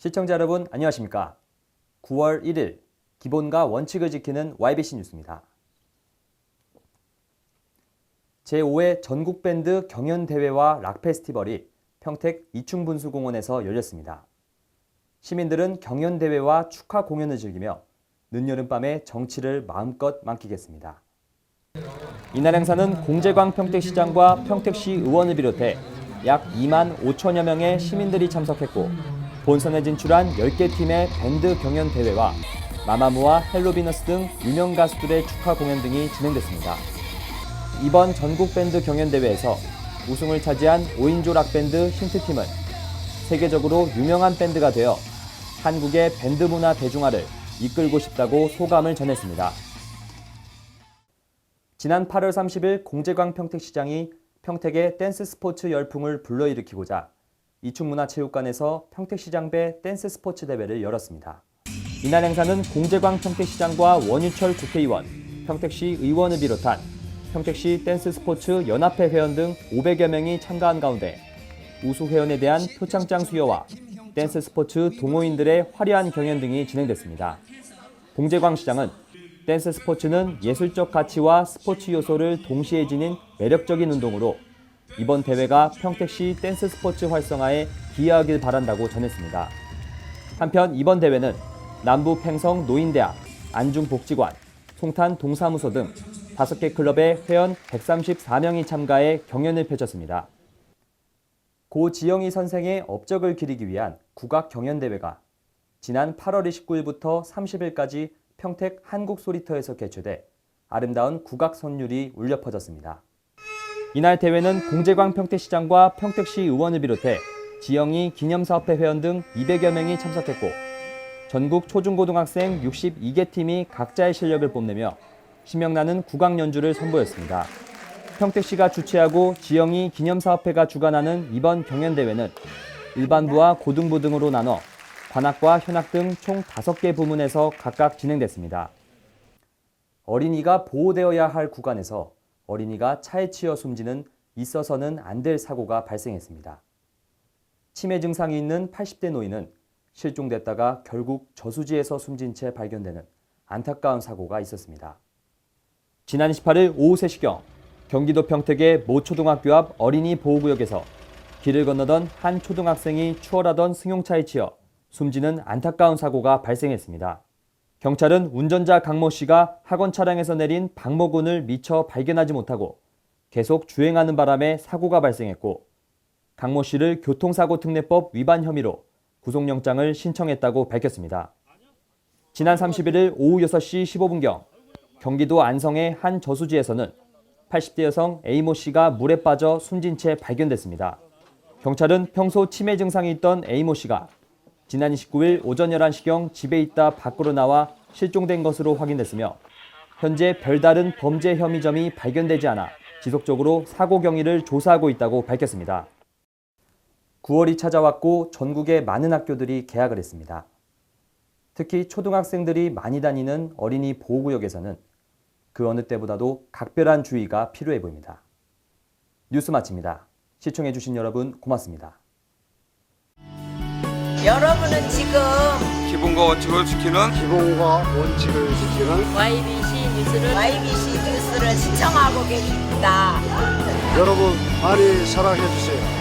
시청자 여러분 안녕하십니까? 9월 1일 기본과 원칙을 지키는 YBC 뉴스입니다. 제5회 전국밴드 경연대회와 락페스티벌이 평택 이충분수공원에서 열렸습니다. 시민들은 경연대회와 축하 공연을 즐기며 늦여름밤의 정취를 마음껏 만끽했습니다. 이날 행사는 공재광 평택시장과 평택시 의원을 비롯해 약 2만 5천여 명의 시민들이 참석했고 본선에 진출한 10개 팀의 밴드 경연 대회와 마마무와 헬로비너스 등 유명 가수들의 축하 공연 등이 진행됐습니다. 이번 전국 밴드 경연 대회에서 우승을 차지한 5인조 락밴드 힌트팀은 세계적으로 유명한 밴드가 되어 한국의 밴드 문화 대중화를 이끌고 싶다고 소감을 전했습니다. 지난 8월 30일 공재광 평택시장이 평택의 댄스 스포츠 열풍을 불러일으키고자 이충문화체육관에서 평택시장배 댄스 스포츠 대회를 열었습니다. 이날 행사는 공재광 평택시장과 원유철 국회의원, 평택시 의원을 비롯한 평택시 댄스 스포츠 연합회 회원 등 500여 명이 참가한 가운데 우수 회원에 대한 표창장 수여와 댄스 스포츠 동호인들의 화려한 경연 등이 진행됐습니다. 공재광 시장은 댄스 스포츠는 예술적 가치와 스포츠 요소를 동시에 지닌 매력적인 운동으로 이번 대회가 평택시 댄스 스포츠 활성화에 기여하길 바란다고 전했습니다. 한편 이번 대회는 남부 팽성 노인대학, 안중복지관, 송탄 동사무소 등 5개 클럽의 회원 134명이 참가해 경연을 펼쳤습니다. 고 지영희 선생의 업적을 기리기 위한 국악 경연대회가 지난 8월 29일부터 30일까지 평택 한국소리터에서 개최돼 아름다운 국악 선율이 울려 퍼졌습니다. 이날 대회는 공재광 평택시장과 평택시 의원을 비롯해 지영희 기념사업회 회원 등 200여 명이 참석했고 전국 초중고등학생 62개 팀이 각자의 실력을 뽐내며 신명나는 국악 연주를 선보였습니다. 평택시가 주최하고 지영희 기념사업회가 주관하는 이번 경연대회는 일반부와 고등부 등으로 나눠 관악과 현악 등 총 5개 부문에서 각각 진행됐습니다. 어린이가 보호되어야 할 구간에서 어린이가 차에 치여 숨지는 있어서는 안 될 사고가 발생했습니다. 치매 증상이 있는 80대 노인은 실종됐다가 결국 저수지에서 숨진 채 발견되는 안타까운 사고가 있었습니다. 지난 28일 오후 3시경 경기도 평택의 모 초등학교 앞 어린이 보호구역에서 길을 건너던 한 초등학생이 추월하던 승용차에 치여 숨지는 안타까운 사고가 발생했습니다. 경찰은 운전자 강모 씨가 학원 차량에서 내린 박모군을 미처 발견하지 못하고 계속 주행하는 바람에 사고가 발생했고 강모 씨를 교통사고특례법 위반 혐의로 구속영장을 신청했다고 밝혔습니다. 지난 31일 오후 6시 15분경 경기도 안성의 한 저수지에서는 80대 여성 A모 씨가 물에 빠져 숨진 채 발견됐습니다. 경찰은 평소 치매 증상이 있던 A모 씨가 지난 29일 오전 11시경 집에 있다 밖으로 나와 실종된 것으로 확인됐으며 현재 별다른 범죄 혐의점이 발견되지 않아 지속적으로 사고 경위를 조사하고 있다고 밝혔습니다. 9월이 찾아왔고 전국의 많은 학교들이 개학을 했습니다. 특히 초등학생들이 많이 다니는 어린이 보호구역에서는 그 어느 때보다도 각별한 주의가 필요해 보입니다. 뉴스 마칩니다. 시청해주신 여러분 고맙습니다. 여러분은 지금 기본과 원칙을 지키는 YBC 뉴스를 시청하고 계십니다. 여러분 많이 사랑해 주세요.